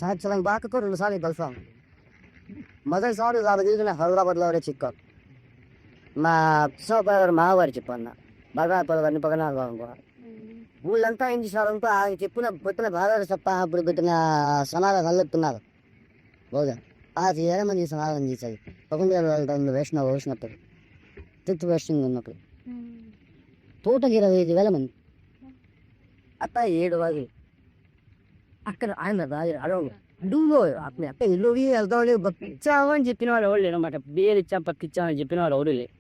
సంవత్సరం బాకకు 2 సార్లు కలిసాం. మొదటిసారి వాళ్ళు తిరిగిన హైదరాబాద్లో చిక్కాం. మా కృష్ణబాబు మావారు చెప్పన్న బాగా అన్ని పగనాలు ఊళ్ళంతా ఏం చేసినారంటే ఆయన పెట్టిన బాగా తప్ప అప్పుడు పెట్టిన సమాధానం కలుపుతున్నారు. బహుశా 5,000 మంది సమాధానం చేశారు. 11,000 వేసినట్టు తిట్టు వేస్తుంది ఉన్నప్పుడు తోటకి 25,000 మంది అత్త 7 వారు అక్కడ ఆయన అడవు అడుగులో అక్క ఇల్లు వెళ్తాం పంపించామని చెప్పిన వాళ్ళు ఎవరు లేరు అన్నమాట. బియ్యం ఇచ్చాం పంపించామని చెప్పిన వాళ్ళు ఎవరు లేదు.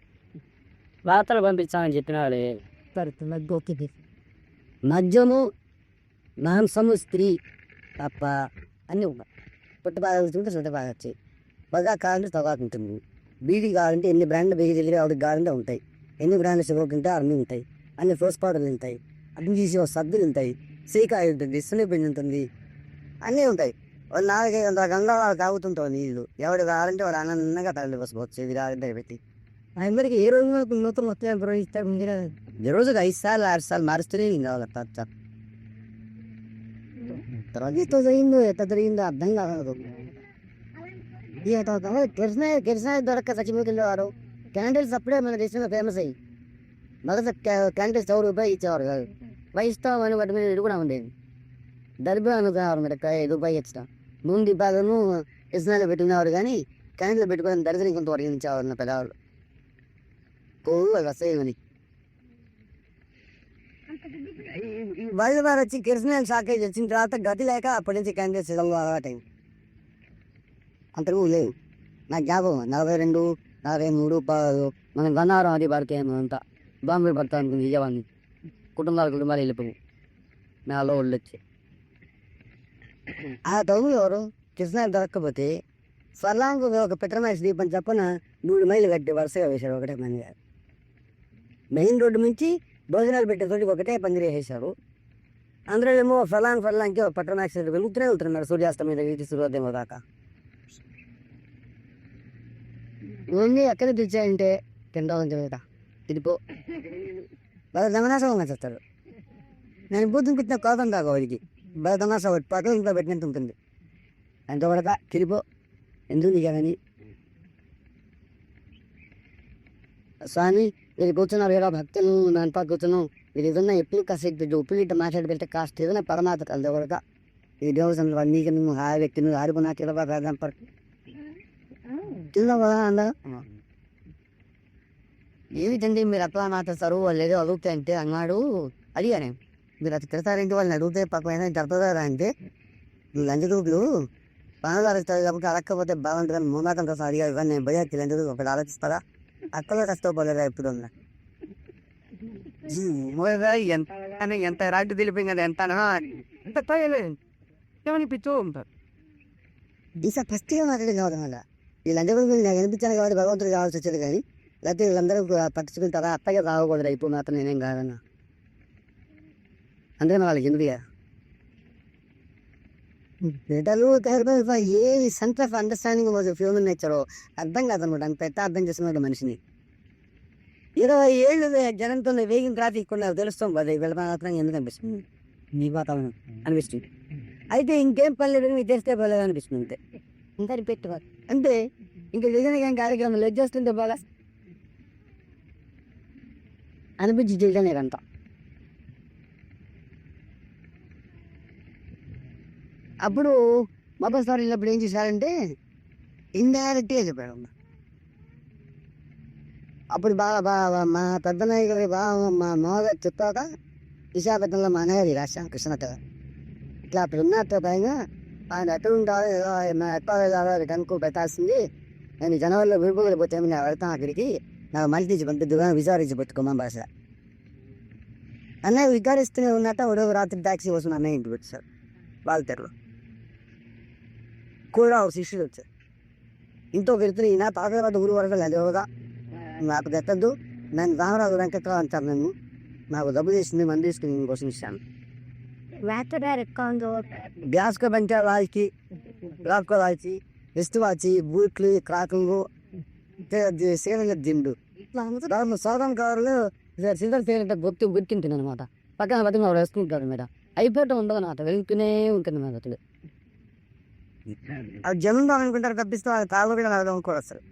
వార్తలు పంపించామని చెప్పిన వాళ్ళే గోకి మద్యము మాంసము స్త్రీ తప్ప అన్నీ ఉన్నాయి. పుట్ట బాగా వచ్చింటే సొంత బాగా వచ్చాయి. బాగా కావాలంటే తగాకు ఉంటుంది. బీడీ కావాలంటే ఎన్ని బ్రాండ్లు బీడీ దగ్గర ఆవిడకి కావాలంటే ఉంటాయి. ఎన్ని బ్రాండ్లు సిగోకుంటే అన్నీ ఉంటాయి. అన్ని ఫోస్ పౌడర్లు ఉంటాయి. అన్ని తీసి సబ్బులు ఉంటాయి. సీకాయ ఉంటుంది. సున్నిపిండి ఉంటుంది. అన్నీ ఉంటాయి. వాళ్ళు 4-5 గంగా తాగుతుంటావు నీళ్ళు. ఎవడు కావాలంటే వాడు ఆనందంగా తల్లి పోసుకోవచ్చు. ఇది కావాలంటే పెట్టి అందరికి ఏ రోజు నూతన వస్తాయి ఇస్తాడు. రోజుకి 5 సార్లు 6 సార్లు మారుస్తూనే కావాలి. తర్వాత ఎంత జరిగిందో అర్థం కాదు. కిరసనాయ దొరక్క చచ్చిపోతుండేవారు. క్యాండిల్స్ అప్పుడే మన దేశంలో ఫేమస్ అయ్యి మొదట క్యాండిల్స్ ₹1 ఇచ్చేవారు కాదు. ఇస్తామని వాటి మీద ఇది కూడా ఉండేది. దర్భాను కావాలి మీరు ₹5 ఇచ్చా. నూనె దీపాలను కిరసనాయలు పెట్టుకునేవారు కానీ క్యాండిల్ పెట్టుకోవడం దరిద్రం కొంత వర్గించేవారు నా పెద్దవాళ్ళు. వస్తాయి వాళ్ళు వారు వచ్చి కిరసనాయలు షాకేజ్ వచ్చిన తర్వాత గతి లేక అప్పటి నుంచి క్యాండిల్స్ అలవాటైంది. అంతకు లేవు. నాకు జ్ఞాపకం 42, 43 మనం గన్నారం అది పడతాయేమో అంతా బాంబే పడతా అనుకుంది. విజయవాడిని కుటుంబాలు వెళ్ళిపోయి నాలో వాళ్ళు వచ్చి ఆ తగులు ఎవరు కిరసనాయలు దొరక్కపోతే స్వర్లాంగు ఒక పెట్రోమాక్స్ దీపం చెప్పన 3 మైళ్ళు కట్టి వరుసగా వేశారు. ఒకటే మంది మెయిన్ రోడ్డు నుంచి భోజనాలు పెట్టే చోటికి ఒకటే పందిరి వేసేశారు. అందరూ ఏమో ఫలాంకి పెట్రోమాక్స్ వెళ్తూనే వెళ్తున్నారు. సూర్యాస్తమయం దగ్గర సూర్యోదయం దాకా ఇవన్నీ ఎక్కడ తెచ్చాయంటే 10,000 చదివేదా తిరిపో బాగా దమనాసంగా చేస్తారు. నేను బూతుని పెట్టిన కోపం కాక వాడికి బాగా దమనాస పక్కన ఇంట్లో పెట్టినట్టు ఉంటుంది. ఎంతో పడక తిరిపో ఎందుకు దిగాలని స్వామి వీళ్ళు కూర్చున్నారు కదా భక్తులు దానిపా కూర్చున్నాం. వీళ్ళు ఏదన్నా ఎప్పుడు కాసేపు ఉప్పు ఇట్ట మాట్లాడి పెడితే కాస్త ఏదైనా పరమాత్మ కలదు కూడా ఈ దేవస్థానం నీకు నువ్వు ఆ వ్యక్తి నువ్వు ఆడుకున్నా తిరగ తిన్నావా అందా ఏమిటండి మీరు అట్లా మాట్లాడతారు వాళ్ళు ఏదో అడుగుతాయి అంటే అన్నాడు. అడిగానే మీరు అది తిడతారేంటి వాళ్ళని అడిగితే పక్కన తిడతారా అంటే లంచ రూపులు పనులు అడుగుతారు కాబట్టి అడగకపోతే బాగుంటుందని మూమాటం కోసం అడిగారు. కానీ నేను భయ లంచ రూపు ఒకటి ఆలోచిస్తారా అక్కడే కష్టపడలేదా ఎప్పుడు ఉన్నా ఎంత రాటు తెలిపింది కదా ఎంత ఏమని పిచ్చో ఉంటారు. ఈసారి ఫస్ట్గా మాట్లాడి కావడం వల్ల వీళ్ళందరూ నాకు అనిపించాను కాబట్టి భగవంతుడు కావాల్సి వచ్చేది. కానీ లేకపోతే వీళ్ళందరూ పట్టించుకుంటారా అత్తగా కావకూడదు ఇప్పుడు మాత్రం నేనేం కాదన్నా. అందుకని వాళ్ళకి ఎందుకుగా బిడ్డలు ఏ సెంటర్ ఆఫ్ అండర్స్టాండింగ్ హ్యూమన్ నేచరో అర్థం కాదనమాట. అంత పెద్ద అర్థం చేస్తున్నాడు మనిషిని. 20 ఏళ్ళు జనంతో వేగిన ట్రాఫిక్ కూడా తెలుస్తాం కదా వీళ్ళ మాత్రం ఎందుకు అనిపిస్తుంది నీ వాతావరణం అనిపిస్తుంది. అయితే ఇంకేం పర్లేదు మీకు తెస్తే పర్లేదు అనిపిస్తుంది. అంతే ఇంకా పెట్టుకోవాలి అంటే ఇంకా నిజంగా కార్యక్రమం లెడ్ చేస్తుంటే బాగా అనిపించి చేయడానే అంతా. అప్పుడు మొబైల్ స్టార్ వెళ్ళినప్పుడు ఏం చేశారంటే ఇండైరెక్ట్గా చెప్పాడు. అప్పుడు బాగా మా పెద్ద నాయకుడి బాగా మా మామగారు చెప్పాక విశాఖపట్నంలో మా నాయకుడి రాశాం కృష్ణత ఇట్లా అప్పుడు ఉన్నట్టు పైగా ఆయన ఎక్కడ ఉంటారో ఏదో ఎక్కడ కనుక్కు పెట్టాల్సింది. నేను జనవరిలో విడిపోయి పోతే నేను వెళ్తాను అక్కడికి నాకు మళ్ళీ తీసి పంపిద్దుగా విచారించి పెట్టుకోమా భాష అన్నయ్య విచారిస్తూనే ఉన్నట్టు ఒకడు రాత్రి ట్యాక్సీ కోసం అన్నయ్య ఇంటికి వచ్చారు. బాల్తెరలో కూడా ఒక శిష్యుడు వచ్చారు. ఇంట్లో వెళ్తున్న ఈయన పాత ఊరు వరకు అదేగా నాకు తెత్తద్దు నేను రామరాజు వెంకట్రావు అంటారు. నన్ను నాకు డబ్బు చేసింది మంది తీసుకుని కోసం ఇస్తాను. గ్యాస్కో బంటే వాచి బ్లాక్కో వాచి వెస్ట్ వాచి బూట్లు క్రాకులు సేవల దిండు దాంట్లో సాధారణ కారులు సిల్వర్ పేరంటే గుర్తింటుంది అనమాట. పక్కన పక్కన వాడు వేసుకుంటారు మీద అయిపోవటం ఉండదు అన్నమాట. వెళ్తూనే ఉంటుంది అన్నమాట. అతడు అవి జనం అనుకుంటారు తప్పిస్తే వాళ్ళు తాగు కూడా అనుకోరు అసలు.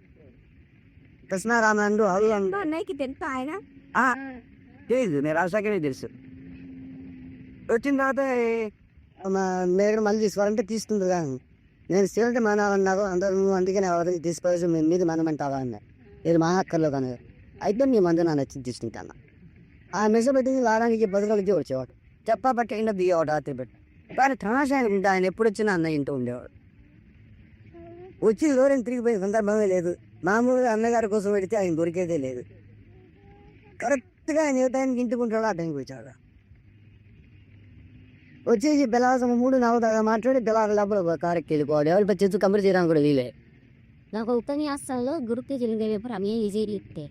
కృష్ణారామాయణుడు అవి అన్నయ్యకి తెలుసు ఆయన తెలియదు, నేను రాసాకనే తెలుసు. వచ్చిన తర్వాత మీరు మళ్ళీ తీసుకోవాలంటే తీసుకుంది కానీ నేను సిగరెట్ మానాలన్నారు అందరూ, అందుకని ఎవరికి తీసుకోవాల్సి మేము మీద మనమంటావా అన్న. ఇది మా అక్కర్లో కానీ అయితే మీ మందు నా నచ్చింది తీసుకుంటాను. ఆ మెస పెట్టి వారానికి 10 రోజులకి వచ్చేవాడు. చెప్పా పట్టి అయినా దిగేవాడు రాత్రి పెట్టి. కానీ తమాషానికి ఉంటే ఆయన ఎప్పుడు వచ్చినా అన్న ఇంటూ ఉండేవాడు. వచ్చి దూరం తిరిగిపోయే సందర్భమే లేదు. మామూలుగా అన్నగారి కోసం పెడితే ఆయన దొరికేదే లేదు. కరెక్ట్గా ఆయన ఏ టైంకి ఇంటికి ఉంటాడో ఆ టైంకి వచ్చాడు. వచ్చేసి బెలాసం 3-4 దాకా మాట్లాడి బెలాల లోపల కారెక్కి వెళ్ళిపోవాలి. ఎవరి చెట్టు కంపెనీ చేయడానికి కూడా వీలే. నాకు ఉపన్యాసాల్లో గురుకు జరిగేప్పుడు అమ్మే ఈజీ ఇస్తే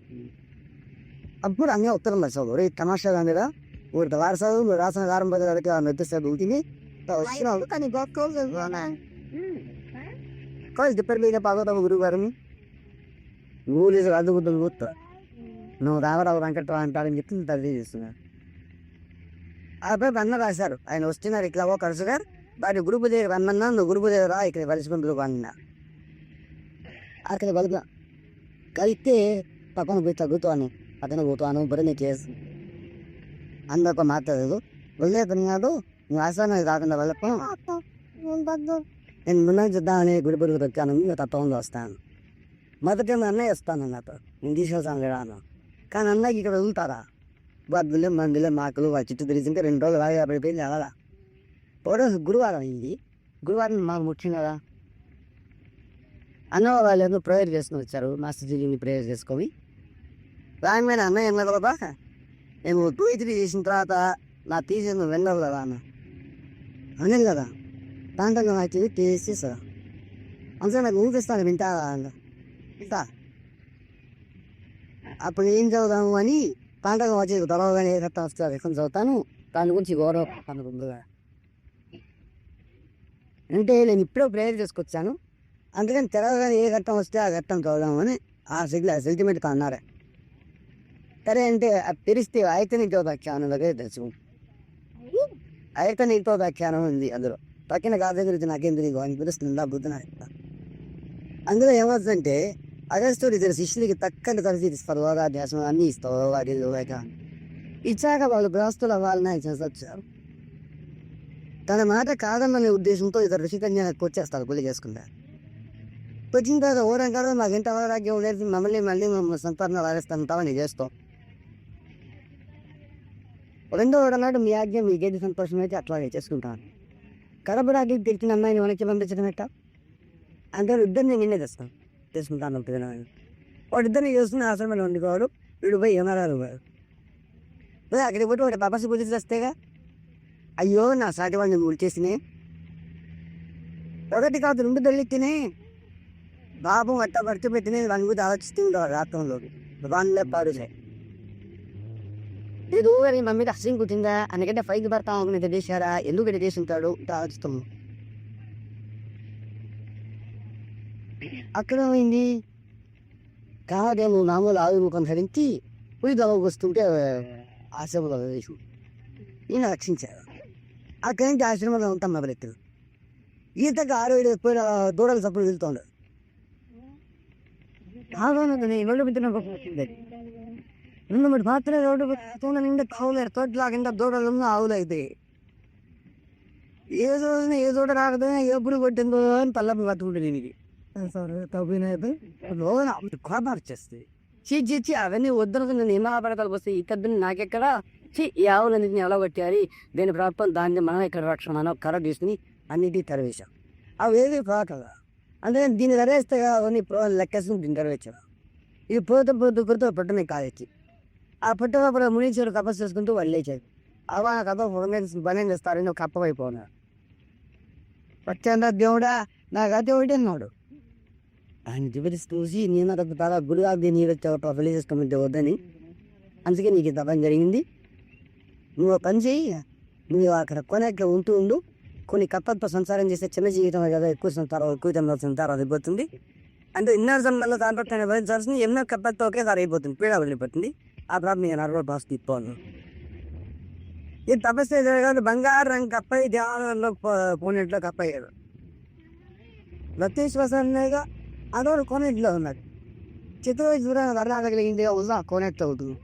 అప్పుడు అన్నీ ఉత్తరం రాసావు రే తమాషాగా మీద ఊరికి వారసావు రాసిన వారం 10 వరకు నిర్దిస్తారు ఊటిని వచ్చినావు. కానీ కాలేజ్ చెప్పారు మీద పాగోతావు గురువు గారిని ఊళ్ళు అద్దుకుంటుంది కూర్తా నువ్వు రావరావు వెంకట్రావు అంటారని చెప్పి తెలియజేస్తున్నారు. ఆ పేరు అన్న రాశారు. ఆయన వస్తున్నారు ఇట్లా ఓ కలుసు గారు వారి గురుపు దగ్గర రమ్మన్నా నువ్వు గురుపు దగ్గర రా ఇక్కడ కలిసిపోయి అన్నా. అక్కడ కలుపుతా కలిస్తే పక్కన పోయి తగ్గుతాను అతను పోతాను బుర్రని చేసి అందరితో మాట్లాడదు వదిలే పని కాదు. నువ్వు ఆశాన్ని కాకుండా వెళ్ళకు నేను ముందు చూద్దామని గుడి బురుగు దొక్కాను. ఇంకా తప్పకుండా వస్తాను. మొదటి అన్నయ్య వస్తాను నాతో నేను తీసుకెళ్తాను లేదా అన్న. కానీ అన్నయ్యకి ఇక్కడ వదులుతారా బద్దులే మందులే మాకులు వాళ్ళ చుట్టూ తిరిగితే 2 రోజులు 50 రూపాయలు అలాగా. పోవడం గురువారం అయింది. గురువారం మాకు ముఖ్యం కదా. అన్న వాళ్ళు ఏదో ప్రేయర్ చేసుకుని వచ్చారు. మాస్టర్ జీని ప్రేయర్ చేసుకొని దాని మీద అన్న ఏం కదా మేము 2-3 చేసిన తర్వాత నా తీసేది వెళ్ళవు కదా అన్న అనేది కదా. దాంట్లో నాకు తీసేసా అంతే నాకు ఊపిస్తాను వింటారా అన్న వింటా. అప్పుడు ఏం చదువుదాము అని పంటగా వచ్చి తొలవగానే ఏ ఘట్టం వస్తుంది ఎక్కువ చదువుతాను. దాని గురించి గౌరవం అనుకుంటుగా అంటే నేను ఇప్పుడే ప్రేయర్ చేసుకొచ్చాను. అందుకని తెలవగానే ఏ ఘట్టం వస్తే ఆ ఘట్టం చదువుదామని ఆ సెంటిమెంట్తో అన్నారే. సరే అంటే అది తెరిస్తే అయితే నీతో వ్యాఖ్యానం దగ్గర తెలుసు. అయితే నీతో వ్యాఖ్యానం ఉంది అందులో పక్కన కాదు గురించి నాకేం తెలియదు అని పిలుస్తుందా బుద్ధి నాకు. అందులో ఏమవుతుందంటే అగస్త్యుడు ఇద్దరు శిష్యులకి తక్కని కలిసి ఇస్తారు. యోగాభ్యాసం అన్నీ ఇస్తావు వాటి ఇచ్చాక వాళ్ళు గ్రహస్థులు అవ్వాలని వచ్చారు. తన మాట కాదన్న ఉద్దేశంతో ఇద్దరు ఋషికన్యాలకు వచ్చేస్తారు పెళ్లి చేసుకుంటారు. వచ్చిన తర్వాత ఓరం కాదు మాకు ఎంత అవరాగ్యం లేదు మమ్మల్ని మమ్మల్ని సంతానం వారేస్తాను చేస్తాం. 2వ నాడు మీ ఆజ్ఞ మీకేది సంతోషం అయితే అట్లాగే చేసుకుంటాను. కడపరాకి తెచ్చిన అమ్మాయిని వెనక్కి పంపించడం ఎట్టా అందరూ ఇద్దరిని నిన్నే తెస్తాను చేసుకుంటాను. వాడిద్దరిని చేస్తున్న ఆశ్రమంలో వండుకోవాడు. వీడు పోయి ఏమరారు అక్కడికి పోతే వాడి పపసి పూజ చేస్తేగా అయ్యో నా సాటి వాడిని ముడిచేసినే 1 కాదు 2 తల్లికినే బాబు అట్ట భర్త పెట్టిన దాని గురించి ఆలోచిస్తూ ఉంటాడు రాత్రంలో వాళ్ళే పాడుతాయి. ఇది ఊరి మమ్మీ అసలు కుట్టిందా అందుకంటే పైకి పడతాం ఇట్లా చేశారా ఎందుకు ఇట్లా చేసి ఉంటాడు ఇట్లా ఆలోచిస్తాము. అక్కడ పోయింది కాదేమో మామూలు ఆవిముఖం ధరించి పులిదలకు వస్తుంటే ఆశ్రమంలో వేసి ఈయన రక్షించారు. అక్కడి నుంచి ఆశ్రమంలో ఉంటాం మొదలెట్టారు. ఈతకు 6-7 పోయిన దూడలు సప్పుడు వెళ్తుండదు. రోడ్డు పెట్టిన 2-3 పాత్ర రోడ్డు నిండా కావులేరు తోటలాగా దూడలు ఆవులు అయితే ఏ రోజున ఏ దూడ రాకదో ఎప్పుడు కొట్టిందో అని పల్లపు పట్టుకుంటే దీనికి కోపాలు చేస్తాయి. చీ అవన్నీ వద్దనుకు నేను హిమాపడతాలకు వస్తాయి. ఇద్దరిని నాకెక్కడ ఈ ఆవులన్నింటిని ఎలా కొట్టాలి దీని ప్రాప్తం దాన్ని మనం ఎక్కడ రక్షణ మనం కర్ర తీసుకుని అన్నిటికీ తరవేశాం. అవి ఏది కాకదా అందుకని దీన్ని తరేస్తే అవన్నీ లెక్కేసుకుని దీన్ని తరవేశాం. ఇది పోతూ పట్టునే కాలేచి ఆ పుట్టప్పుడు మునించారు తపస్సు చేసుకుంటూ వాళ్ళు లేచారు. అవ కథ పని చేస్తారని ఒక కప్పమైపోయినాడు. వచ్చాడా దేవుడా నాకు అదే ఒకటి అన్నాడు. ఆయన దివరిసి చూసి నేను తల గురుగా నీరు వచ్చావు పెళ్లి చేసుకోమంటే వద్దని అందుకే నీకు ఇంత పని జరిగింది. నువ్వు పని చెయ్యి నువ్వు అక్కడ కొనెక్కడ ఉండు కొన్ని కప్పలతో సంసారం చేస్తే చిన్న జీవితం కదా ఎక్కువ సంతారం అయిపోతుంది. అంటే ఇన్నర్ సంబంధంలో దాంట్లో భరించాల్సింది ఎన్నో కప్పలతో ఒకేసారి అయిపోతుంది పీడ వదిలిపోతుంది. ఆ ప్రాబ్లం నేను 60 బాస్ తిప్పాను. ఈ తపస్సు బంగారు రంగు కప్ప ధ్యానంలో పోయినట్లు కప్పయ్యాడు. ప్రతిశ్వాసంగా అదొక కామెంట్లో ఉన్నాడు. చిత్రవేది దూరంగా కర్ణాటకలిగింది ఉన్నా కానెక్ట్ అవుతుంది.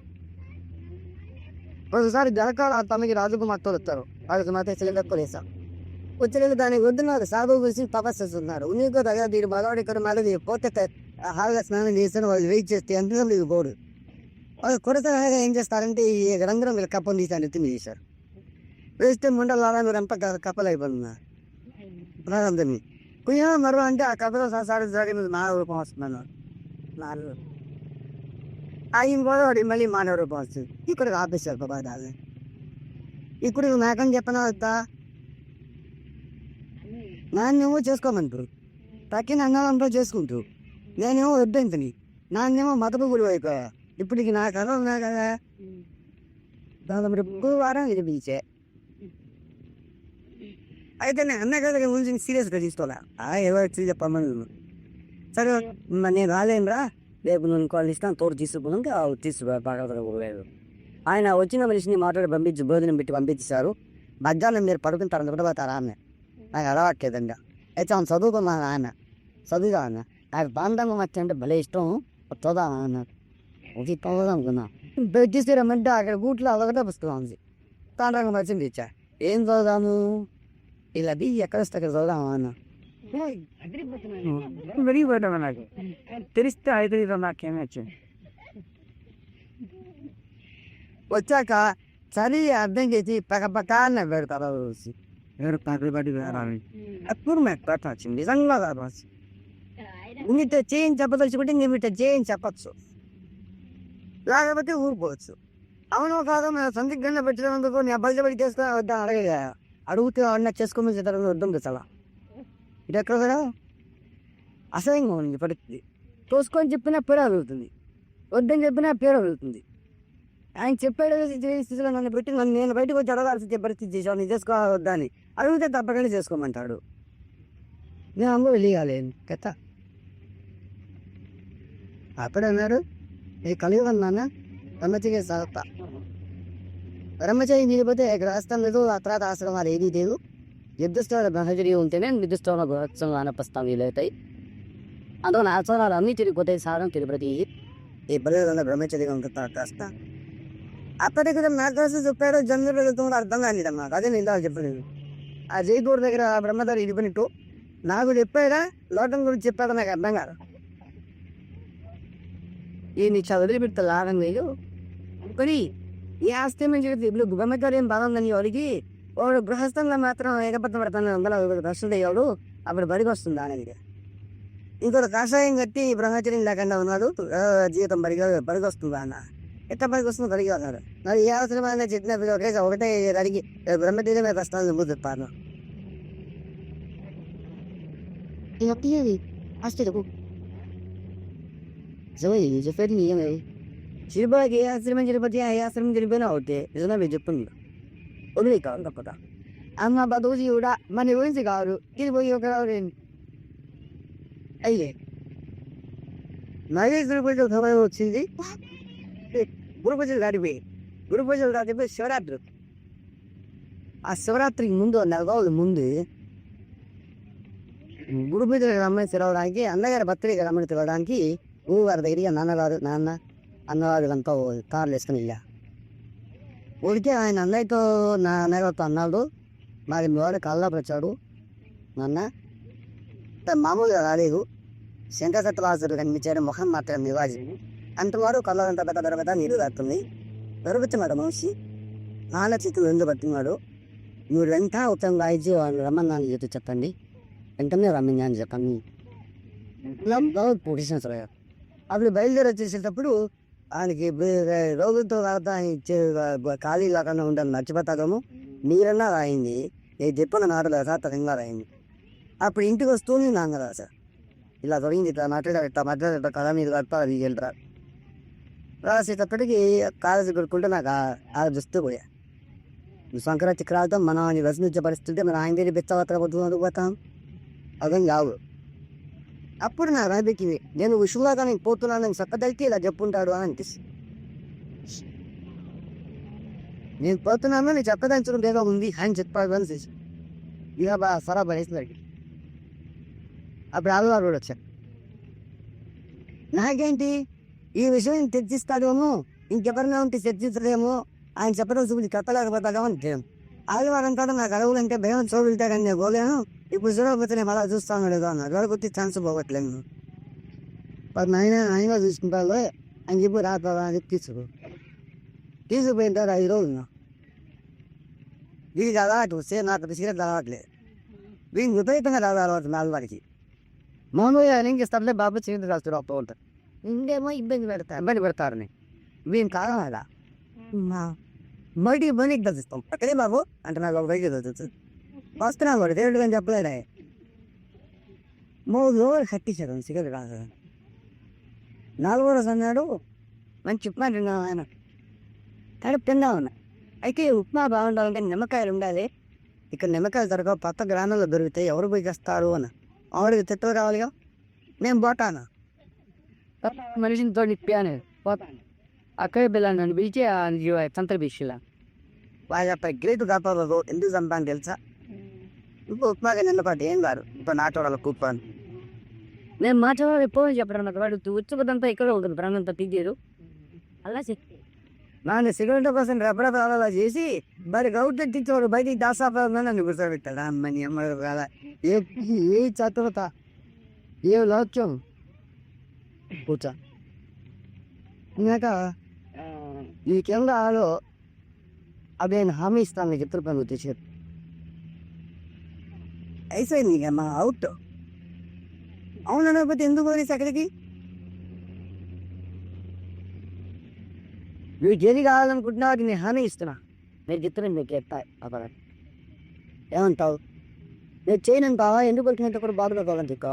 ఒకసారి జనకాల తమకి రాజకుమార్తో వస్తారు. వాళ్ళకి మాత్రం సిలిండర్ కొనేసాం. వచ్చిన దానికి వద్దున్నారు సాగు గురించి తపస్సున్నారు. నీకు దగ్గర దీని మగవాడి ఇక్కడ మళ్ళీ పోతే హాయిగా స్నానం చేస్తాను. వాళ్ళు వెయిట్ చేస్తే ఎంత మీకు పోడు. వాళ్ళు కొరత ఏం చేస్తారంటే ఈ రంగురంగుల కప్పలు తీసాను ఎత్తి చేశారు. వేస్తే ముండలు రంప కప్పలు అయిపోతున్నారు. ప్రారంభమి కుయ్యా మరో అంటే ఆ కప్పలో సారి జరిగిన 4 రూపాయలు వస్తున్నాను. 4 ఆయన గోదావరి మళ్ళీ మానవ రూపాయలు వస్తుంది. ఇక్కడ ఆపేశారు బాబా దాన్ని. ఇప్పుడు నాకని చెప్పనా వద్దా? నాన్నేమో చేసుకోమంటారు, తక్కిన అన్నంతో చేసుకుంటారు. నేనేమో వద్దంతని, నాన్నేమో మతపు గుడి అయిపోయా. ఇప్పటికి నా కథ ఉన్నా కదా. దాని వారం ఇది బీచే అయితే నేను అన్న కదా గురించి సీరియస్గా తీసుకోలే. ఎవరు చెప్పమని సరే నేను రాలేనురా, రేపు నేను కాల్ ఇస్తాను తోడు తీసుకున్నాక తీసుకోలేదు. ఆయన వచ్చిన మనిషిని మాట్లాడి పంపించి భోజనం పెట్టి పంపించారు. మధ్యాహ్నం మీరు పడుకున్న తర్వాత నిద్రపోతారా అన్న. నాకు అలవాట్లేదండి. అయితే ఆయన చదువుకున్నాను. ఆయన చదువుగా అన్న నాకు బాంధంగా వచ్చి అంటే భలే ఇష్టం. చదువుదా అన్నారు. ఒక చదువుదాం అనుకున్నా. తీసుకురమ్మంటే అక్కడ గూట్లో అదొకటే పుస్తకం ఉంది. తాండ్రంగా వచ్చింది ఇచ్చా. ఏం చదువుదాము ఇలా బి ఎక్కడ వస్తే అక్కడ చదువుదామా అన్న. విరిగిపోతామా నాకు తెలిస్తే అయితే నాకేమీ వచ్చింది. వచ్చాక చలి అర్థం చేసి పక్కన పెడతారు. ఎవరు పక్కన పడి అప్పుడు నాకు వచ్చింది నిజంగా కాదు. మీతో చేయించి చెప్పదలుచుకుంటే నేను మీతో చేయించి చెప్పచ్చు, లేకపోతే ఊరుకోవచ్చు. అవును కాదు మేము సందిగ్ధంగా పెట్టినందుకు నేను బయటపడి చేసుకుని వద్దా అడగగా అడుగుతే అన్న చేసుకోమని చెప్పడం వద్దాం చాలా. ఇది ఎక్కడ కదా అసహ్యంగా ఉంది పరిస్థితి. తోసుకొని చెప్పినా పేరు అడుగుతుంది, వద్దని చెప్పినా పేరు అడుగుతుంది. ఆయన చెప్పాడు స్థితిలో నన్ను పెట్టి నేను బయటకు వచ్చి అడగాల్సి పరిస్థితి చేసాను. నేను చేసుకోవాలి వద్దా అని అడిగితే తప్పకుండా చేసుకోమంటాడు. నేను అమ్మ వెళ్ళాలి కథ. అప్పుడు అన్నారు ఏ కలియుగం నాన్న బ్రహ్మచర్య సాగుతా. బ్రహ్మచర్యం చేయకపోతే గ్రహస్థం లేదు, ఆ తర్వాత ఆశ్రమాలు ఏదీ లేదు. నిర్దిష్టమైన బ్రహ్మచర్యం ఉంటేనే నిర్దిష్టమైన గృహస్థంగా ప్రస్తావం వీలవుతాయి. అందువల్ల ఆచారాలు అన్నీ తిరిగిపోతాయి. సారం తిరుపతి ఈ పరిధిలో బ్రహ్మచర్యం ఉంటుంది కాస్త. అప్పటికి నాకు కాస్త చెప్పాడు జన్మ వెళుతుంది అర్థం కాలేదు నాకు. అదే నేను చెప్పలేదు. ఆ జైపూర్ దగ్గర బ్రహ్మచారి ఇడిపోయినట్టు నాకు చెప్పాడా లోటం గురించి చెప్పాడా నాకు అర్థం కాదు. ఈ నీ చదివి పెడతా లాభం లేదు కానీ ఈ ఆస్తి మంచి ఇప్పుడు బ్రహ్మచార్యం బాగుందని వాడికి వాడు గృహస్థంగా మాత్రం ఏకపత్రం పెడతాను కష్టం అయ్యాడు. అప్పుడు బడికి వస్తుంది అనేది. ఇంకొక కషాయం కట్టి బ్రహ్మచర్యం లేకుండా ఉన్నాడు, జీవితం బడికి వస్తుంది అన్న. ఎట్లా బడికి వస్తుంది బడికి అన్నాడు. మరి ఏ అవసరమైన చెప్పినప్పుడు ఒకటే అడిగి బ్రహ్మచర్యమే కష్టాలు చెప్పాను. తిరుపతికి ఏ ఆశ్రమం తిరుపతి ఏ ఆశ్రమం తిరిగిపోయినా అవుతే నిజంగా మీరు చెప్పింది వదిలే కాదు తప్పదా. అమ్మ బతుకుసి కూడా మన గురించి కాదు తిరిగిపోయి ఒక అయ్యే నాగేశ్వర తిరుపతి సమయం వచ్చింది. గురు పూజలు దాటిపోయి శివరాత్రి. ఆ శివరాత్రికి ముందు 4 రోజుల ముందు గురు పూజలు రమ్మని తిరగడానికి అన్నగారి బర్త్డేకి రమ్మని తిరగడానికి ఊరు దగ్గరికి నాన్న అన్నవాళ్ళంతా కార్లు వేసుకుని వెళ్ళా. ఊరికే ఆయన అన్నయ్యతో నా అన్నగారితో అన్నాడు. మరి మీ వాడు కళ్ళలోకి వచ్చాడు నాన్న, మామూలుగా రాలేదు, శంకరసత్వాసుడు కనిపించాడు, ముఖం మాత్రం నివాజి అంటున్నాడు. కళ్ళంతా పెద్ద నీరు తాగుతుంది. దొరుకుతున్నాడు మనిషి 4 చిత్తులు ఎందుకు పడుతున్నాడు. మీరు వెంట ఉత్తరంగా ఇచ్చి వాళ్ళు రమ్మన్నాను చెప్తే చెప్పండి, వెంటనే రమ్మని అని చెప్పండి. పొజిషన్ సరే అప్పుడు బయలుదేరి వచ్చేసేటప్పుడు ఆయనకి రోగులతో రాత ఇచ్చే ఖాళీ లేకుండా ఉంటుంది మర్చిపోతాము. మీరన్నా రాయింది, నేను చెప్పిన నాటలు యథార్థంగా రాయింది. అప్పుడు ఇంటికి వస్తూనే నాన్న రాసా ఇలా జరిగింది, ఇట్లా మాట్లాడేట కళ మీద కడతా అది వెళ్తారు. రాసేటప్పటికి కాలేజీ కొడుకుంటే నాకు ఆ దృష్టి పోయా. సంక్ర చక్రాలతో మనం రచనించే పరిస్థితి మన ఆయన దగ్గర బెచ్చవతలు పోతాం అదేం కావు. అప్పుడు నా రాబికి నేను విషయంలాగా నేను పోతున్నాను చక్కదలికి ఇలా చెప్పుంటాడు అని అనిపిస్తుంది. నేను పోతున్నాను నేను చక్కదంచడం ఏదో ఉంది అని చెప్పాడు అని ఇక సరా పడేసి అప్పుడు ఆదివారం కూడా వచ్చా. నాకేంటి ఈ విషయం తెచ్చిస్తాడేమో, ఇంకెవరైనా ఉంటే చర్చిస్తాడేమో, ఆయన చెప్పడం చూపించి కట్టలేకపోతాడేమో అంటే ఆదివారం కూడా నాకు అడవులంటే భయం చూపిస్తాడని నేను పోలేను. ఇప్పుడు చూడకపోతే నేను అలా చూస్తాను లేదో అన్నారు. గడపతి ఛాన్స్ పోగొట్టలేను. మరి ఆయన చూసుకుంటారు అని చెప్పి రాదా అని చెప్పి తీసుకుపోయిన తర్వాత 5 రోజులు వీడికి అలవాటు వస్తే నాకు సిగరెట్ అలవాట్లేదు. వీడికి విపరీతంగా అలవాటు నాలుగు మామూలుగా ఏం చేస్తారులే బాబు సిగరెట్ రాస్తారు అప్పుడు ఉంటారు. ఇంకేమో ఇబ్బంది పెడతారని వీని కాలం అలా బయటికి బయటికి దర్శిస్తాం. అక్కడే బాబు అంటే నాకు ఒక బయటికి దర్శిస్తుంది. వస్తున్నా కూడా దేవుడు కానీ చెప్పలేదా 3 రోజులు కట్టించారు సిగరెట్ కాదు. 4వ రోజు అన్నాడు మంచి ఉప్మా తిన్నాం ఆయన కడుపు తిందా ఉన్నా. అయితే ఉప్మా బాగుండాలంటే నిమ్మకాయలు ఉండాలి. ఇక్కడ నిమ్మకాయలు దొరకవు, కొత్త గ్రామంలో దొరుకుతాయి, ఎవరు పోయి తెస్తారు అని ఆవిడకి తిట్టలు రావాలిగా. నేను పోతాను మనిషిని తోడు ఇప్పాను పోతాను. అక్కడే పిల్లలు నన్ను పిలిచి సంతలు పిచ్చిలా వాళ్ళ గ్రేట్ కాపాడదు ఎందుకు చంపాను తెలుసా. ఇప్పుడు ఉప్మాగా నిన్నపాటు ఏం కాదు. ఇప్పుడు నాటోడాల కూపాను నేను మాట్లాడాలి ఎప్పుడు చెప్పడం నాకు వాడు ఉత్సుకతంతా ఇక్కడ ఉంటుంది. ప్రాణంతా తీయరు అలా చెప్పి నాన్న సిగరెట్ కోసం రెబ్బర అలా చేసి మరి గౌట్ తెచ్చేవాడు బయటికి దాసాపని నన్ను కూర్చోబెట్టాడు. అమ్మని అమ్మ కదా ఏ చతురత ఏ లౌక్యం కూర్చో ఇంకాక ఈ కేంద్రాలు అవి నేను హామీ ఇస్తాను నీకు ఇతర పనులు తెచ్చారు అయిపోయింది ఇక మా అవుట్. అవును అనకపోతే ఎందుకు పోలీసు అక్కడికి నువ్వు ఏది కావాలనుకుంటున్నావు నేను హామీ ఇస్తున్నా. నేను చిత్రం నీకు ఎత్తాయి అక్కడ ఏమంటావు. నేను చేయను కావా ఎందుకు వచ్చినంత కూడా బాధపడుకోవాలని చెక్క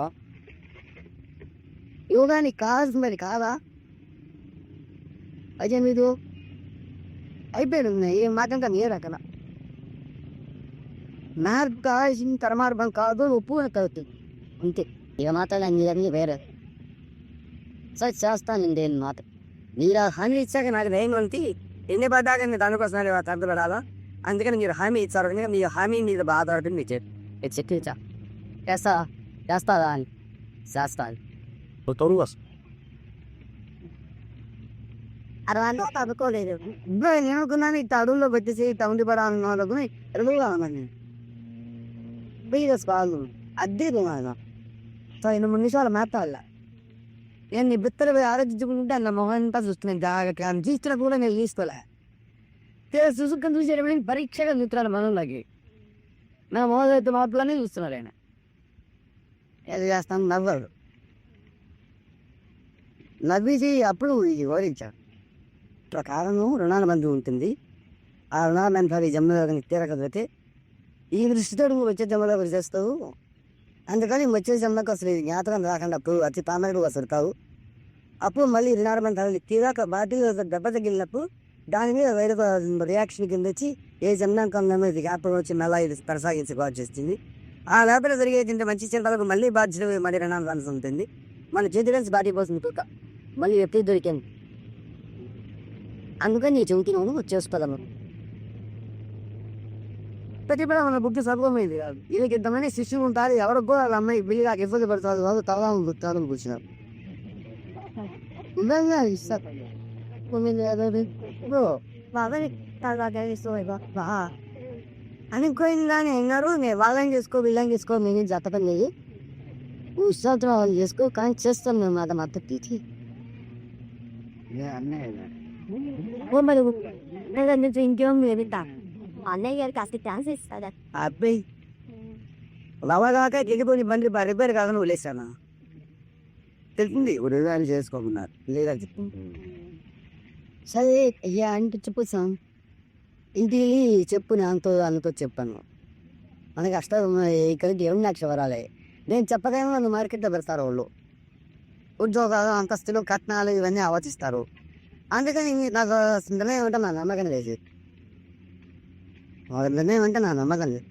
యోగా నీకు కావాల్సింది మరి కాదా. అయితే మీరు అయిపోయింది ఏం మాటంతా మీరు అక్కడ నాకు కావాల్సిన తరమార్గం కాదు ఉప్పు అవుతుంది అంతే. ఇక మాత్రం అన్ని వేరే సరే చేస్తాను నేను మాట. మీరు హామీ ఇచ్చాక నాకు ధైర్యం అంతి ఎన్ని పడ్డాక నేను దానికోసం తగ్గబడాలా. అందుకని మీరు హామీ ఇచ్చారు కనుక మీ హామీ మీద బాధపడుతుంది మీ చెట్టు చేస్తా అని చేస్తాను. అరవై తడుకోలేదు నేనుకున్నాను. ఈ తడుల్లో పెట్టేసి తౌండి పడాలనుకుని ఎరుగుగా ఉన్నాను నేను బీరస్ అద్దె సో 8 నిమిషాలు మేతాల నేను నీ బిత్తలు ఆలోచించుకుంటే అన్న మొహం అంతా చూస్తున్నాను జాగ్రత్తగా చూస్తున్నా కూడా నేను తీసుకోలే. చూసుకొని చూసేటప్పుడు పరీక్షగా చూస్తున్నాను మనలోకి నా మొదలైతే మార్పులనే చూస్తున్నారు ఆయన. ఏది చేస్తాను నవ్వాడు నవ్వేసి అప్పుడు వివరించాడు. ప్రకారం రుణాల బంధు ఉంటుంది. ఆ రుణాలు మెంటాలి జమ్మలో తీరకపోతే ఈ దృష్టితో వచ్చే జమ్మలో చేస్తావు. అందుకని వచ్చే జమ్మకు అసలు ఇది జ్ఞాపకం రాకుండా అప్పుడు అతి పామరుడు వస్తుంటావు. అప్పుడు మళ్ళీ రుణాల బంధాలు తీరాక బాటిల్ దెబ్బ తగిలినప్పుడు దాని మీద వేరే రియాక్షన్ కింద వచ్చి ఏ జన్మాంకంలో ఇది జ్ఞాపకం వచ్చి మళ్ళీ ఇది కొనసాగించుకోవాల్సి వస్తుంది. ఆ లోపల జరిగేది మంచి చింతలకు మళ్ళీ బాధ్యత మళ్ళీ రుణాలు కావాల్సి ఉంటుంది. మన చేతి నుంచి బాటి పోతుంది కుక్క మళ్ళీ వ్యక్తి దొరికింది. అందుకని నీ చెబుతున్నాను చేసుకోదాము. ప్రతిభ మన బుద్ధి సర్వమైంది కాదు. వీళ్ళకి ఇంతమంది శిష్యులు ఉంటారు. ఎవరికి కూడా వాళ్ళ అమ్మాయి బిల్లిగా ఇబ్బంది పడతారు. వాళ్ళు తవలా గుర్తాలని కూర్చున్నారు. అనుకోయిందాని అన్నారు. నేను వాళ్ళని చేసుకో వీళ్ళని చేసుకో మేము జతపని లేదు ఉత్సాహం వాళ్ళు చేసుకో కానీ చేస్తాం మేము అది మొత్తం తీసి ఇంకేం వెళ్తా అన్నయ్య గారికి అసలు ఛాన్స్ ఇస్తాడా అబ్బాయి లవగాక దిగిపోయి బండి రిపేర్ కాదని వదిలేసాను తెలిసింది ఉదయాన్ని చేసుకోకున్నారు లేదా చెప్పు. సరే అయ్యా అంటే చెప్పు సార్ ఇంటికి చెప్పు నాతో చెప్పాను. మనకి అష్టం ఇక్కడికి ఏమి నాకు వరాలే నేను చెప్పదేమో నన్ను మార్కెట్లో పెడతారు. వాళ్ళు ఉద్యోగాలు అంతస్తులు కట్నాలు ఇవన్నీ ఆలోచిస్తారు. అందుకని నాకు నిర్ణయం అంటే నా నమ్మకం లేదు. నిర్ణయం అంటే నా నమ్మకం లేదు.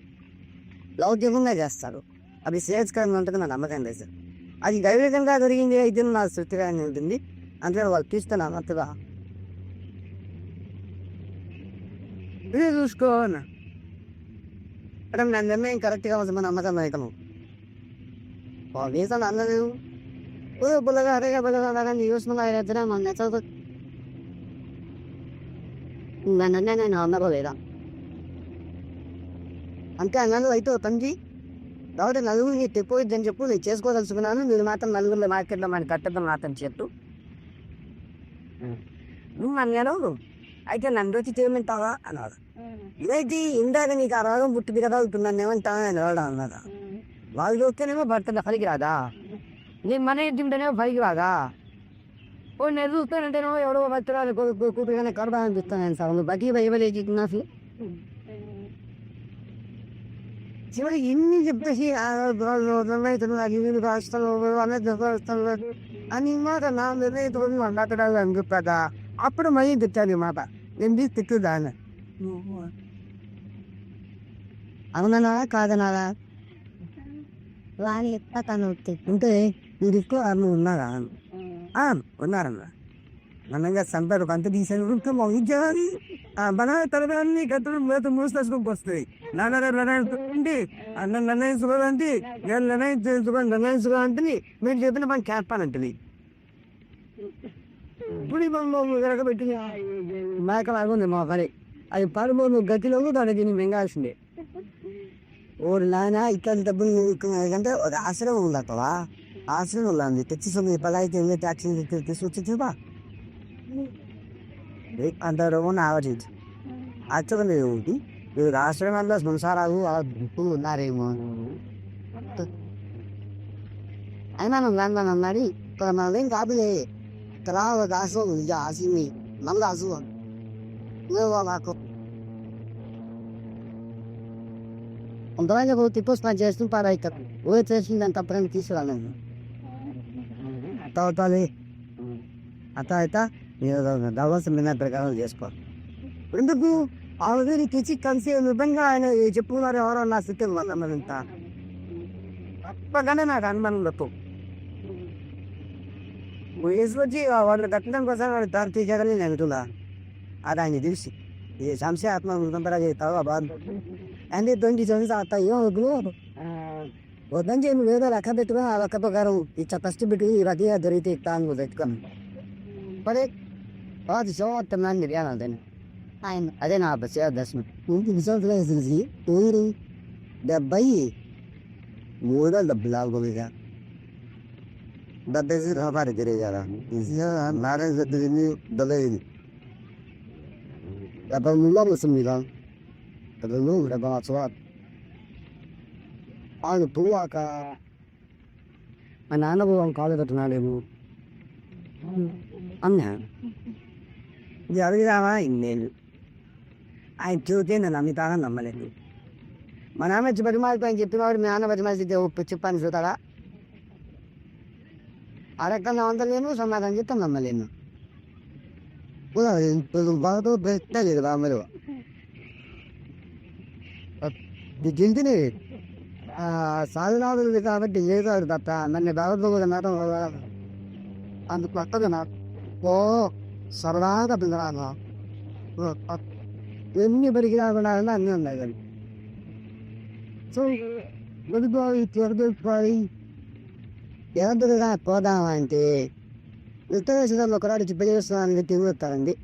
లౌకికంగా చేస్తారు. అవి శ్రేయస్కరంగా ఉంటుంది నా నమ్మకం లేదు. అది దైవికంగా జరిగింది అయితే నా తృప్తిగా ఉంటుంది. అందుకని వాళ్ళు తీస్తున్నా అన్నట్టుగా ఇది చూసుకో మేడం నా నిర్ణయం కరెక్ట్గా వస్తుంది నమ్మకం రైతము వేసాను అన్నది పుల్లగా అరేగా పిల్లగా చూసుకున్నా ఎత్తడా మన నెచ్చదు నన్నే నేను అన్నదో లేదా అంతే అన్నాను అయితే తండ్రి కాబట్టి నలుగురిని తెప్పోయిద్దని చెప్పు నేను చేసుకోదలుచుకున్నాను మీరు మాత్రం నలుగురిలో మార్కెట్లో మన కట్టడం మాత్రం చెప్పు నువ్వు అన్నాను అయితే నన్ను వచ్చి చేయమంటావా అన్నాడు ఇదైతే ఇందాక నీకు ఆ రోగం పుట్టింది కదా ఇప్పుడు నన్ను ఏమంటావా అని అన్నాడు వాళ్ళు చూస్తేనేమో భర్త పలికి రాదా నేను మన ఇంటి ఉంటేనేమో పలికి రాదా ఓ నేను చూస్తానంటేనేమో ఎవడో భర్తరాలు కూతురుగానే కడదా అనిపిస్తాను సార్ నువ్వు బట్టి భయపడేది నాకు చివరికి ఇన్ని చెప్పేసి అని మాట నా నిర్ణయంతో మాట్లాడాలి అనిపిస్తుందా అప్పుడు మళ్ళీ తిట్టాను మాట నేను తిట్టుదాన్ని అవునా కాదనాలా వారి తను ఉంటే మీరు ఎక్కువ అన్న ఉన్నారా ఉన్నారన్న మనంగా సంపారు అంత తీసాను ముగించాలి మన తరగతి గతులు మేత మూసుకొని వస్తాయి నాన్నగారు అన్న నిర్ణయించుకోవాలంటే నేను నిర్ణయించుకోవాలంటే మీరు చెప్పిన పని చేస్తానంటుంది ఇప్పుడు వెనకబెట్టి మేకలాగుంది మా పని అది పరుమూరు గతిలో దాన్ని దీన్ని మింగాల్సిందే ఓరు నాయన ఇక్కడ డబ్బులు అంటే ఒక ఆశ్రమం ఉంది అక్కడ ఆశ్రమం ఉంది తెచ్చి సొమ్మిది పదహైదు ట్యాక్సీ తీసుకొచ్చి అంత రోగం ఆలోచించు యాక్చువల్గా ఏమిటి మీరు ఆశ్రమంలో సంసారాలు బుక్కులు ఉన్నారేమో అయినా నన్ను అన్నది మనదేం కాదులే తర్వాత దాసు ఆశిమి నల్ల దాసు నాకు కొంతమంది తిప్పొస్తున్నా చేస్తూ పాడవుతారు ఊరే చేసిందని తప్పని తీసుకురాను అవుతాలి అత అయితే దవసం మీద ప్రకారం చేసుకో ఎందుకు ఆల్రెడీ తెచ్చి కలిసి నిజంగా ఆయన చెప్పుకున్నారు ఎవరో నా స్థితి మనంతా తప్పగానే నాకు అనుమానం తప్పు వయసు వచ్చి వాళ్ళు కట్టడం కోసం వాడు దారి తీసేయాలని నేను అంటున్నా అది ఆయన తెలిసి ఇది సంశయ ఆత్మ ఉంటుందా చేస్తావా బాధ అంటే 20 సంవత్సరాలు అవుతాయో వద్దని చెప్పి ఏదో లెక్క పెట్టుకుని ఆ లెక్క ప్రకారం ఇచ్చా ఫస్ట్ పెట్టి ఈ రకంగా దొరికితే ఇస్తాను పెట్టుకోను పడే అది సోమర్థం నిర్యాణం ఆయన అదే నా బస్సు దర్శనం ఇంటికి సంవత్సరాలు తెలిసి ఊరు 73 లాభంగా 70 రూపాయలు తిరిగారా నారాయణ సత్తుని దొలేదు ముందు వస్తుంది Terlalu berapa suat. Aku tua ka. Anak-anak orang kau itu kenal ibu. Amnya. Jadi apa ini? Ayo cuci nanti tangan nama itu. Mana macam cepat mal pengen cepat mal, mana macam macam itu cepat sudah. Ada kan orang terlihat sama orang kita nama itu. Udah, belum baru betul jadi apa melu. గింటిని సాధనాలు కాబట్టి ఏదో తప్ప నన్ను బాగుంది madam అందుకు కొత్తది నాకు ఓ సరదాగా పిల్లరాను ఎన్ని పెరిగినా కూడా అన్నీ ఉన్నాయి కానీ సో వెలుగుపోయి తిరగపోయి ఎవరిగా పోదామంటే ఉత్తరదేశంలో ఒకరాడు పెళ్లి చేస్తున్నానని తిరుగుతారండి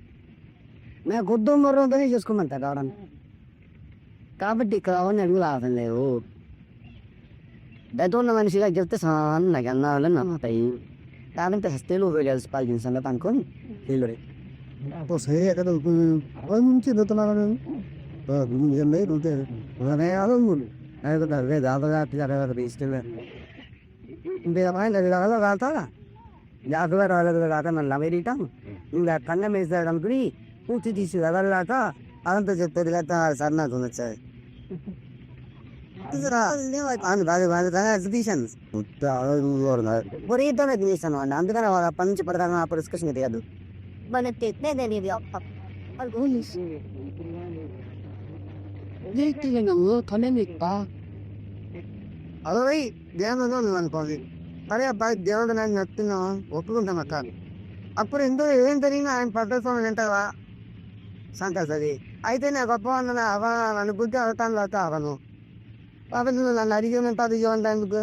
మేము కుటుంబం మరొకనే చేసుకోమంటారు రావడం కాబట్టి ఇక్కడ అవన్నీ అడుగు లాభం లేవు ఉన్న మనిషిగా చెప్తే నాకు అన్నాళ్ళని నమ్ముతాయి కాబట్టి హస్తేలు వెళ్ళాల్సి పాల్చిన సంగతి అనుకొని వీళ్ళు సరే ఎక్కడ నుంచి ఎదుగుతున్నాను రాతాడా జాగ్రత్త రాలేదు కాక నన్ను అమెరికాం ఇంకా కన్నం వేస్తాడు అనుకుని పూర్తి తీసి వెళ్ళాక అదంతా చెప్పేది లేక సార్ నాకు వచ్చాయి తీసాను తీసాను అండి అందుకని అప్పటి నుంచి పడతాను అప్పుడు డిస్కషన్ తెలియదు మన తెట్లేదని అదే దేవుడు అనుకోండి అరే అబ్బాయి దేవుడు నాకు నచ్చుతున్నా ఒప్పుకుంటాం అక్క అప్పుడు ఎందుకు ఏం జరిగినా ఆయన పద్ధతి వింటావా సంతది అయితే నేను గొప్ప నన్ను బుద్ధి అవుతాను లేకపోతే అవను కాబట్టి నన్ను అడిగేమంటే అది ఎందుకు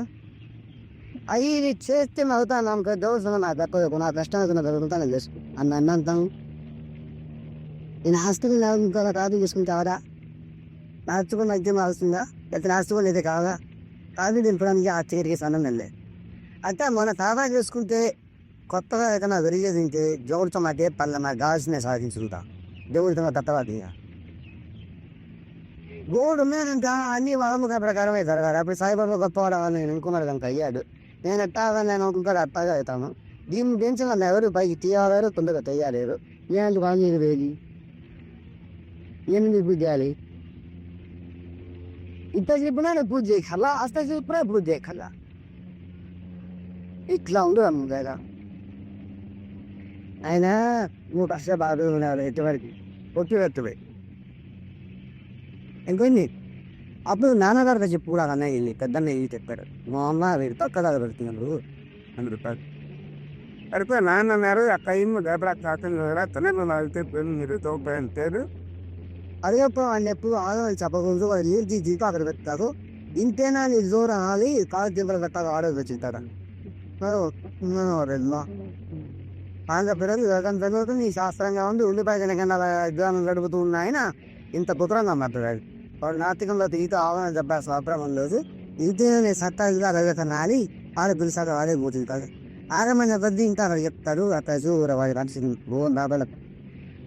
అవి ఇది చేస్తే అవుతాను నమ్మకం దోషం నాకు తక్కువ నా కష్టం జరుగుతాను తెలుసు అన్న అన్నంతం నేను హాస్పిటల్ ఇంకా కాదు తీసుకుంటావరా నాచుకుని మధ్యం అవుతుందా లేకపోతే నాచుకుని అయితే కావాలా కాదు దింపడానికి ఆ చీరకి సంబంధం లేదు అయితే మన తాగా చేసుకుంటే కొత్తగా ఏదైనా వెరిగే తింటే దేవుడితో మాకే పళ్ళ నాకు కావాల్సిన సాధించుకుంటా దేవుడితో తత్తవాది గోడు ఉన్నానంట అన్ని వాళ్ళముఖ ప్రకారమే జరగాలి అప్పుడు సాయిబాబా గొప్పవాడు నేను అనుకున్నాడు కనుక అయ్యాడు నేను ఎట్టా నేను అనుకుంటాడు అట్టాగా అవుతాను దీన్ని పెంచిన నన్ను ఎవరు పైకి తీయలేరు తొందరగా తెయ్యలేరు ఏంటి వాళ్ళు వేది ఎనిమిది పూజ చేయాలి ఇంత చెప్పినా నేను పూజ చేయగల అస్త చెప్పినా పూజ చేయగల ఇట్లా ఉండు అమ్మ ఆయన నువ్వు కష్టపడు ఎటువంటి పొట్టు ఎత్తుపోయి ఇంకొన్ని అప్పుడు నాన్నగారు చెప్పు కూడా అన్నయ్య వెళ్ళి పెద్దన్న వెళ్ళి చెప్పాడు మా అమ్మ వీడు తొక్కదా పెడుతున్నాడు 100 రూపాయలు అడిపోయి నాన్న అన్నారు అక్క ఏమో దేపడా కాకుండా అయితే మీరు తోపారు అడిగప్పుడు ఆయన ఎప్పుడు ఆడవాళ్ళు చెప్పకూడదు వాళ్ళు నీళ్ళు జీపా అక్కడ పెడతారు ఇంతేనా నీ దూరం ఆడి కాలు దింపలు పెట్టాలి ఆడవాళ్ళు వచ్చింటారు ఆయన పిల్లలు జరుగుతుంది నీ శాస్త్రంగా ఉంది ఉల్లిపాయ తినకుండా విధానం గడుపుతూ ఉన్న ఆయన ఇంత పుత్రంగా మాట్లాడాడు వాడు నాతికంలో తిరిగితే ఆవరణ చెప్పాల్సిన అవసరం లేదు ఇంతే సత్తాగా అడగకనాలి ఆడ పిలిచాక వాడే కూర్చుంటారు ఆరమైన కొద్దీ ఇంకా అక్కడ చెప్తారు అట్లా చూర వాడి మనిషిని బాబాలకు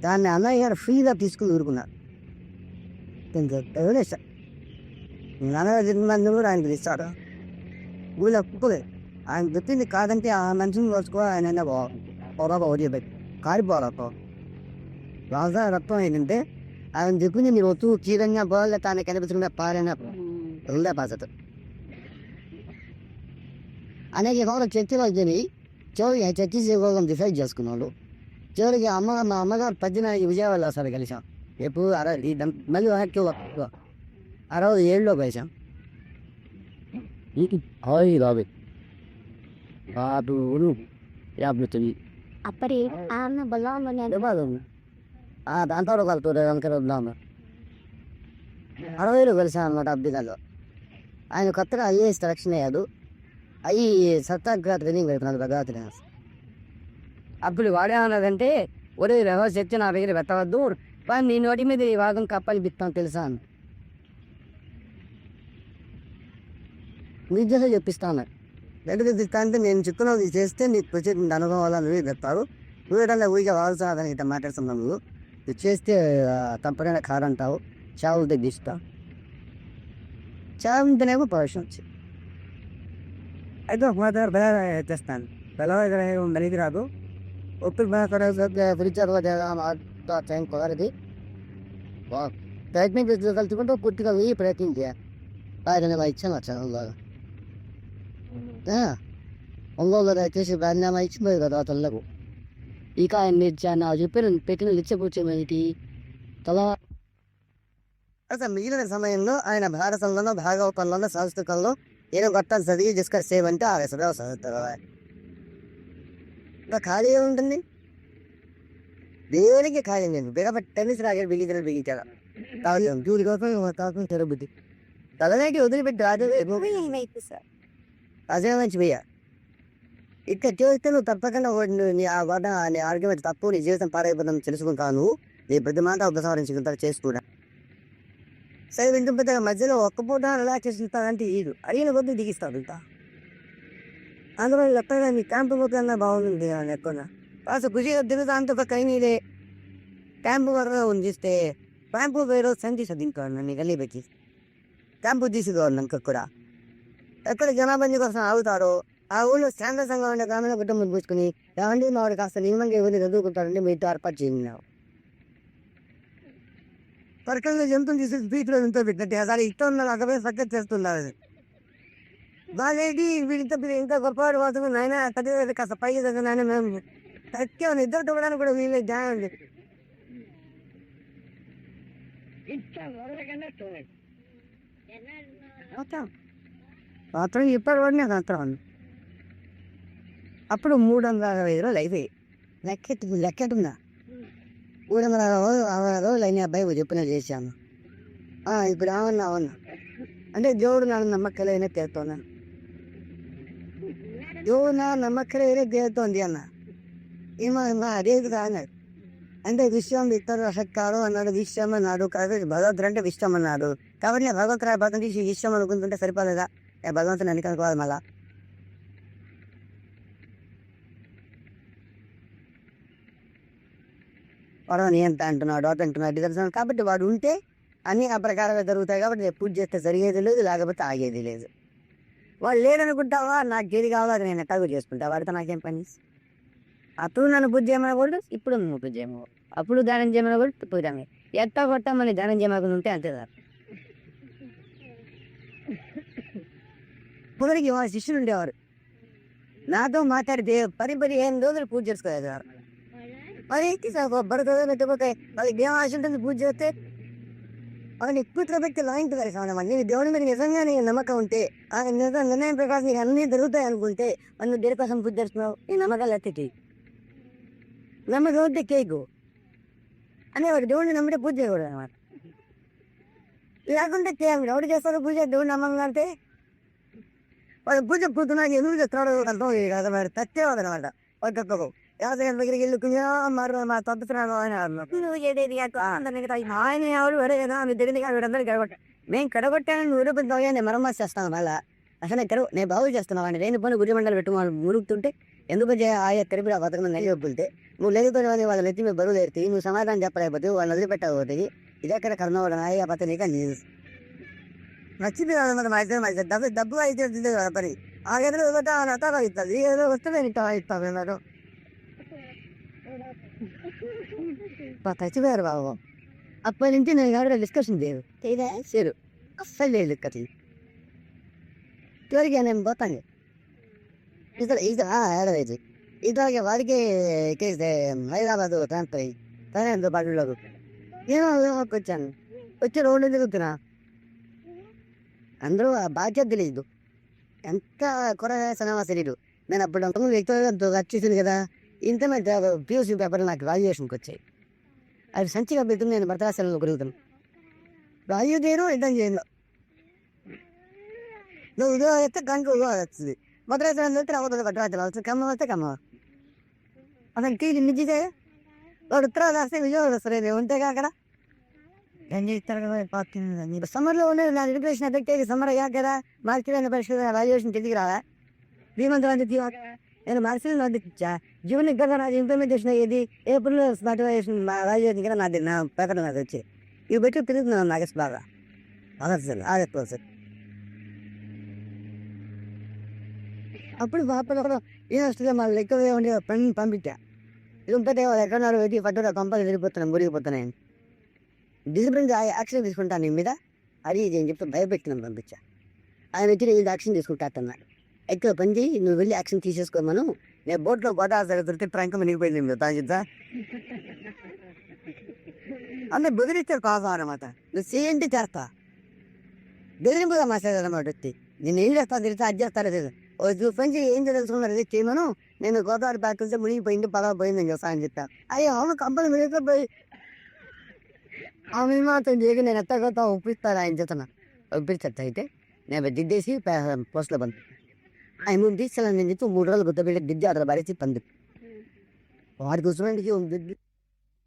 దాన్ని అన్నయ్య గారు ఫ్రీగా తీసుకుని ఊరుకున్నారు ఎవరేసా నాన్నగారు చెప్పిన కూడా ఆయన పిలుస్తాడు ఊళ్ళో ఒప్పుకోలేదు ఆయన చెప్పింది కాదంటే ఆ మనిషిని రోజుకో ఆయన పొరగా వదిలిపెట్టి కారిపోరాకో రాజా రక్తం ఏంటంటే ఆయన చెప్పింది మీరు వస్తూ కీరంగా పోలే తాను కనిపించకుండా పారైనా ఉండే బాధ్యత అనేక వాళ్ళు చర్చలు వచ్చినాయి చివరికి చర్చ చేసుకోవడం డిసైడ్ చేసుకున్నాడు చివరికి మా అమ్మగారు 18 విజయవాడలో వస్తారు కలిసాం ఎప్పుడు మళ్ళీ వెనక్కి ఆ రోజు 7లో కలిసాం బాబు బాబు యాభై అప్పటి ఆమె బలం దాంతో కలుపుతారు వెనక వద్దాము 60లో కలిసాం అనమాట అబ్దిగాలో ఆయన కొత్తగా ఐఏఎస్ సెలక్షన్ అయ్యాడు అవి సత్యాగ్రహ ట్రైనింగ్ పెడుతున్నాడు భగవతి అప్పుడు వాడేమన్నదంటే ఒరే రహస్య శక్తి నా దగ్గర పెట్టవద్దు కానీ నీ నోటి మీద ఈ భాగం కప్పలు బిత్తాను తెలుసా అని నిజంగా చెప్పిస్తాను దగ్గర తిస్తా అంటే నేను చిక్కునది చేస్తే నీకు ప్రత్యేక అనుభవాలు నువ్వే చెప్తారు నువ్వేటన్నా ఊరిగా వాల్సాదని ఇట్లా మాట్లాడుతున్నావు నువ్వు ఇది చేస్తే తప్పకుండా కారంటావు చావులు తగ్గిస్తావు చావు ఉంటేనేమో పౌరుషం వచ్చింది అయితే ఒక మాట తెస్తాను బెలవ మరికి రాదు ఒప్పుడు ఫ్రిడ్జ్ టైం కుదరది ప్రయత్నం కలుసుకుంటూ పూర్తిగా వెయ్యి ప్రయత్నం చేయాలి ఆయన ఇచ్చాను వచ్చాను ఒంగోలు వచ్చేసి రాజీనామా ఇచ్చిపోయి కదా తొలకు ఇక ఆయన ఇచ్చాను చెప్పిన పెట్టిన లిచ్చకూర్చోమేంటి తలా అసలు మిగిలిన సమయంలో ఆయన భారతంలోనో భాగవతంలోనో సంస్కృతంలో ఏదో గొట్టాలు చదివి డిస్కస్ చేయమంటే ఆ వేసలో చదువుతారు ఇంకా ఖాళీ ఏముంటుంది దేనికి ఖాళీ లేదు బిగబట్టి టెన్నిస్ రాగారు బిగించాడు చూడి కోసం చెరబుద్ధి తలనేటి వదిలిపెట్టి అదే మంచి పోయా ఇక్కడ చేస్తే నువ్వు తప్పకుండా ఆ గొడ్డ నీ ఆర్గ్యుమెంట్ తప్పు నీ జీవితం పాడైపోతుందని తెలుసుకుంటాను నీ ప్రతి మాట ఉపసంహరించుకుంటారు చేసుకుంటా సరే వింటూ పెద్దగా మధ్యలో ఒక్క పూట రిలాక్సేషన్ ఇస్తానంటే ఈడు అడిగిన కొద్ది దిగిస్తాడు ఇంత అందులో ఎక్కడైనా నీ క్యాంపు పోతున్నా బాగుంటుంది అని ఎక్కువ కాస్త ఖుషిగా తిరుగుతా అంత ఒక కై మీదే క్యాంపు వరకు ఉంచిస్తే క్యాంపు వేరే సంచి చదివించుకోవాలి నీ గల్లీ పెట్టి క్యాంపు తీసుకోవాలి ఇంకా కూడా ఎక్కడ జనాబందీ కోసం ఆగుతారో ఆ ఊళ్ళో శాంతంగా ఉండే గ్రామీణ కుటుంబం పూసుకుని ఏమంటే మా వాడు కాస్త నియమంగా ఎవరిని చదువుకుంటారంటే మీతో ఏర్పాటు చేయండి పరకంగా జంతువులు తీసి స్పీచ్లో ఎంతో పెట్టినట్టు అసలు ఇష్టం ఉన్నారు అక్కడ సక్సెస్ చేస్తున్నారు వాళ్ళేంటి వీడింత ఇంకా గొప్పవాడు కోసం నాయన చదివేది కాస్త పైకి చదివిన మేము సత్యం ఇద్దరు చూడడానికి కూడా వీళ్ళే జ్ఞానం ఉంది మాత్రం ఇప్పటి వాడిని మాత్రం అప్పుడు 350 అయిపోయి లెక్కెట్టున్నా 360 అయిన అబ్బాయి చెప్పిన చేశాను ఇప్పుడు అవునా అంటే దేవుడు నన్ను నమ్మకలైనా చేస్తున్నాను దేవుడు నమ్మకం వేరే దేవుడితో ఉంది అన్న ఏమో అదేది అన్నాడు. అంటే విశ్వం ఇతరు అసత్కారం అన్నాడు. విశ్వం అన్నాడు కాబట్టి భగవంతుడు అంటే విశ్వం అన్నాడు. కాబట్టి నేను భగవంతుడు పదం తీసి విశ్వం అనుకుంటుంటే సరిపోలేదా? భగవంతుని అనికి అనుకోవాలి మళ్ళా. వాడు ఎంత అంటున్నాడు అటు అంటున్నాడు ఇది అంటున్నాడు. కాబట్టి వాడు ఉంటే అన్నీ ఆ ప్రకారంగా జరుగుతాయి. కాబట్టి నేను పూజ చేస్తే జరిగేది లేదు, లేకపోతే ఆగేది లేదు. వాడు లేదనుకుంటావా, నాకు ఏది కావాలో అది నేను ఎట్టాగో చేసుకుంటా. వాడితో నాకేం పని? అప్పుడు నన్ను పూజ చేయమనకూడదు, ఇప్పుడు నువ్వు పూజ చేయమో. అప్పుడు దానం చేయమనకూడదు, పూజ ఎట్టా కొట్టా మళ్ళీ దానం చేయమని ఉంటే అంతే సార్. పొగరికి మా శిష్యులు ఉండేవారు, నాతో మాట్లాడితే 10-15 రోజులు పూజ చేసుకోలేదు. మరి బరుతుంది పెట్టిపోతాయి వాళ్ళకి ఏం ఆశ ఉంటుంది పూజ చేస్తే. వాళ్ళని ఎక్కువ పెట్టి లాయింట్ కలిసాను. నీకు దేవుడి మీద నిజంగా నీకు నమ్మకం ఉంటే ఆ నిర్ణయం ప్రకారం నీకు అన్నీ జరుగుతాయి అనుకుంటే నువ్వు దేని కోసం పూజ చేస్తున్నావు? ఈ నమ్మకాలు ఎత్తి నమ్మకం ఉంటే కేకు అనేవాడు. దేవుడిని నమ్మితే పూజ చేయకూడదు అనమాట. లేకుంటే చేయాలి. ఎవరు చేస్తారో పూజ దేవుడు నమ్మకం అంటే వాడు పూజ కూర్చున్నాక ఎందుకు చేస్తున్నాడు అర్థం కదా. వాడు తచ్చేవాడు అనమాట. ఒక్కొక్కరు దగ్గరికి వెళ్ళి మా తప్పుతున్నాడు ఆయన ఎవరు వరేనా మీ దగ్గరికి వీడందరికీ కడగొట్ట. మేము కడగొట్టానని నువ్వు రూపాయలు తోగానే మరమ్మతు చేస్తాను. మళ్ళీ అసలు నేను బాగు చేస్తున్నావు అని లేని పని గురి మండలి పెట్టుకుని మురుగుతుంటే ఎందుకు ఆయా తెలిపి ఆ పథకం నెలకొల్తే నువ్వు లేకపోతే వాళ్ళ ఎత్తి మీద బరువులు ఎత్తి నువ్వు సమాధానం చెప్పలేకపోతే వాళ్ళని వదిలిపెట్టకపోతే ఇదెక్కడ కర్మవడం ఆయా పథకం నీకు నచ్చింది కాదన్నమాట. మా ఇద్దరు మా ఇద్దరు డబ్బు అయితే కదా పని ఆ గదిలో అతగా ఇస్తుంది. ఈ గదిలో వస్తే నేను ఇస్తాను అన్నారు. చచ్చిపోయారు బాబు. అప్పటి నుంచి నేను కాబట్టి డిస్కషన్ లేదు చేరు అస్సలు లేదు. కథ చివరికి నేను పోతాను ఏడవైదు ఇతరకి వాడికి ఎక్కేస్తే హైదరాబాద్ ట్రాన్స్ఫర్ అయ్యి తనే బడులకు నేను వచ్చాను. వచ్చి రోడ్డు తిరుగుతున్నా. అందరూ ఆ బాధ్యత తెలియదు, ఎంత కొరసనమా తెలియదు. నేను అప్పుడు వ్యక్తిగత వచ్చేసింది కదా. ఇంటర్మీడియట్ PUC పేపర్లు నాకు వాల్యుయేషన్కి వచ్చాయి. అది సంచిగా పెడుతుంది. నేను భద్రాచలంలో కలుగుతాను. వాల్యూ చేయను, రిటర్న్ చేయను. నువ్వు ఉద్యోగం వస్తే కనుక ఉద్యోగం వస్తుంది. భద్రాచలం వెళ్తే రావద్దు. భద్రాచలం వస్తుంది. కమ్మ వస్తే కమ్మ అతను టీవీ నిజే వాడు ఉత్తరాలు రాస్తే విజయవాడ వస్తారు. ఉంటే అక్కడ ఏం చేస్తారు కదా. సమ్మర్లో ఉండేది నా రిప్రేషన్ ఎఫెక్ట్ అయ్యి సమ్మర్ అయ్యాక కదా మార్కెట్ పరిస్థితి వాల్యుయేషన్ తిరిగి రావా 3 months వంది. నేను మార్క్సిలో ఇచ్చా జీవన్ ఇక్కడ నాకు ఇంప్లిమెంటేషన్ అయ్యేది ఏప్రిల్లో స్మార్ట్ వాల్యుయేషన్ కూడా నా పేపర్ నాకు వచ్చి ఇవి పెట్టి తిరుగుతున్నాను. నాకు బాగా సార్ ఆగస్టు సార్. అప్పుడు పాపలు కూడా యూనివర్సిటీలో మా ఎక్కువ ఉండి ఫ్రెండ్ పంపించా. ఇది ఉంటే వాళ్ళు ఎక్కడన్నారు పెట్టి పట్టుగా కంపల్సరీ వెళ్ళిపోతున్నాను, మురిగిపోతున్నాను. డిసిప్లిన్ యాక్షన్ తీసుకుంటాను నీ మీద అది ఇది అని చెప్పి భయపెట్టినాను పంపించా. ఆయన వచ్చి ఇది యాక్షన్ తీసుకుంటా అన్నాడు. ఎక్కువ పని చేయి, నువ్వు వెళ్ళి యాక్షన్ తీసేసుకోమను. నేను బోట్లో గోదావరి దొరికితే ట్రంక్ మునిగిపోయింది మీరు తాగిద్దా అన్నీ బెదిరిస్తారు కాదు అనమాట. నువ్వు చేయండి చేస్తా బెదిరింపుగా మాట్లాడారు అనమాట. వచ్చి నేను ఏం చేస్తాను తిరిగితే అది చేస్తారో తెలియదు. పని ఏం తెలుసుకున్నారు అది చేయమను. నేను గోదావరి బ్యాక్ వెళ్తే మునిగిపోయింది పదవ పోయిందని చెప్తా అని చెప్పా. అయ్యో అవును కంపెనీ మునిగిపోయి ఆమె మాత్రం చేయక నేను ఎత్తగొత్తా ఒప్పిస్తాను ఆయన చేతన ఒప్పించట. అయితే నేను దిద్దేసి పోస్ట్లో పంపి ఆయన ముందు తీసుకెళ్ళాను. నేను చెప్పి 3 రోజులు గుర్తపెట్టి దిద్ది అతను భరించి పంది వాడి కూర్చోడానికి